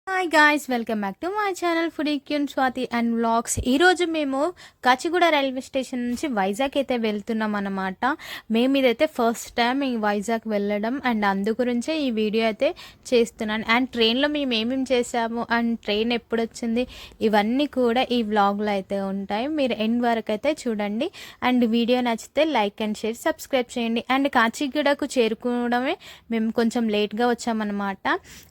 Hi guys, welcome back to my channel foodie క్యూన్ Swathi and vlogs. ఈరోజు మేము Kachiguda railway station నుంచి వైజాగ్ అయితే వెళ్తున్నాం అన్నమాట. మేము ఇదైతే ఫస్ట్ టైం ఈ వైజాగ్ వెళ్ళడం అండ్ అందు గురించే ఈ వీడియో అయితే చేస్తున్నాను. అండ్ ట్రైన్లో మేము ఏమేమి చేసాము అండ్ ట్రైన్ ఎప్పుడు వచ్చింది ఇవన్నీ కూడా ఈ వ్లాగ్లో అయితే ఉంటాయి. మీరు ఎండ్ వరకు అయితే చూడండి. అండ్ వీడియో నచ్చితే లైక్ అండ్ షేర్, సబ్స్క్రైబ్ చేయండి. అండ్ కాచిగూడకు చేరుకోవడమే మేము కొంచెం లేట్గా వచ్చామన్నమాట.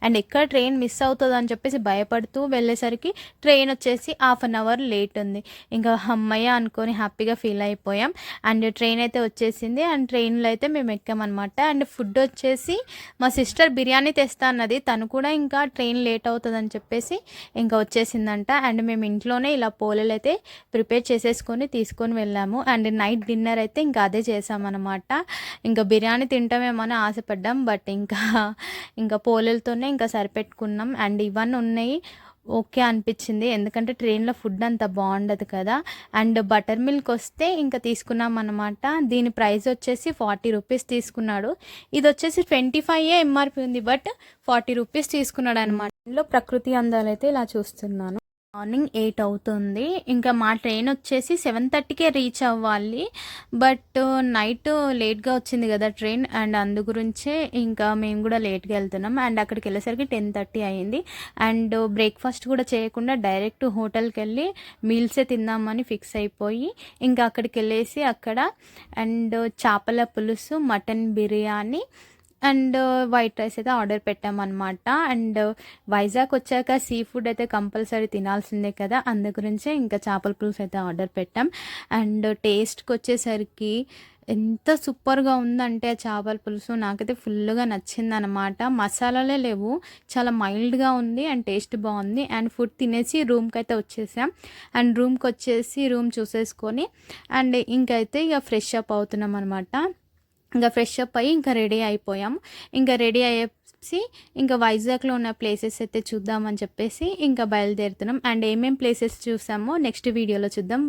అండ్ ఎక్కడ ట్రైన్ మిస్ అవుతుంది అని చెప్పేసి భయపడుతూ వెళ్ళేసరికి ట్రైన్ వచ్చేసి హాఫ్ అన్ అవర్ లేట్ ఉంది. ఇంకా అమ్మయ్య అనుకొని హ్యాపీగా ఫీల్ అయిపోయాం. అండ్ ట్రైన్ అయితే వచ్చేసింది. అండ్ ట్రైన్లో అయితే మేము ఎక్కామన్నమాట. అండ్ ఫుడ్ వచ్చేసి మా సిస్టర్ బిర్యానీ తెస్తా అన్నది, తను కూడా ఇంకా ట్రైన్ లేట్ అవుతుందని చెప్పేసి ఇంకా వచ్చేసిందంట. అండ్ మేము ఇంట్లోనే ఇలా పోలేలు అయితే ప్రిపేర్ చేసేసుకొని తీసుకొని వెళ్ళాము. అండ్ నైట్ డిన్నర్ అయితే ఇంకా అదే చేసామన్నమాట. ఇంకా బిర్యానీ తింటామేమని ఆశపడ్డాం, బట్ ఇంకా పోలేలతోనే ఇంకా సరిపెట్టుకున్నాం. అండ్ ఇవన్నీ ఉన్నాయి, ఓకే అనిపించింది. ఎందుకంటే ట్రైన్లో ఫుడ్ అంత బాగుండదు కదా. అండ్ బటర్ మిల్క్ వస్తే ఇంకా తీసుకున్నాం అనమాట. దీని ప్రైస్ వచ్చేసి 40 రూపీస్ తీసుకున్నాడు. ఇది వచ్చేసి 25 ఎంఆర్పి ఉంది, బట్ 40 రూపీస్ తీసుకున్నాడు అనమాట. ఇందులో ప్రకృతి అందాలు అయితే ఇలా చూస్తున్నాను. మార్నింగ్ 8 అవుతుంది. ఇంకా మా ట్రైన్ వచ్చేసి 7:30కే రీచ్ అవ్వాలి, బట్ నైట్ లేట్గా వచ్చింది కదా ట్రైన్. అండ్ అందు గురించే ఇంకా మేము కూడా లేట్గా వెళ్తున్నాం. అండ్ అక్కడికి వెళ్ళేసరికి 10:30 అయింది. అండ్ బ్రేక్ఫాస్ట్ కూడా చేయకుండా డైరెక్ట్ హోటల్కి వెళ్ళి మీల్సే తిందామని ఫిక్స్ అయిపోయి ఇంకా అక్కడికి వెళ్ళేసి అక్కడ అండ్ చేపల పులుసు, mutton biryani and white rice అయితే ఆర్డర్ పెట్టామన్నమాట. అండ్ వైజాగ్ వచ్చాక సీ ఫుడ్ అయితే కంపల్సరీ తినాల్సిందే కదా, అందు గురించే ఇంకా చేపల పులుసు అయితే ఆర్డర్ పెట్టాం. అండ్ టేస్ట్కి వచ్చేసరికి ఎంత సూపర్గా ఉందంటే చేపల పులుసు నాకైతే ఫుల్గా నచ్చింది అనమాట. మసాలాలే లేవు, చాలా మైల్డ్గా ఉంది అండ్ టేస్ట్ బాగుంది. అండ్ ఫుడ్ తినేసి రూమ్కి అయితే వచ్చేసాం. అండ్ రూమ్కి వచ్చేసి రూమ్ చూసేసుకొని అండ్ ఇంకైతే ఇక ఫ్రెష్ అప్ అవుతున్నాం అనమాట. ఇంకా ఫ్రెష్ అప్ అయ్యి ఇంకా రెడీ అయిపోయాం. ఇంకా రెడీ అయ్యేసి ఇంకా వైజాగ్లో ఉన్న ప్లేసెస్ అయితే చూద్దామని చెప్పేసి ఇంకా బయలుదేరుతున్నాం. అండ్ ఏమేం ప్లేసెస్ చూసామో నెక్స్ట్ వీడియోలో చూద్దాం.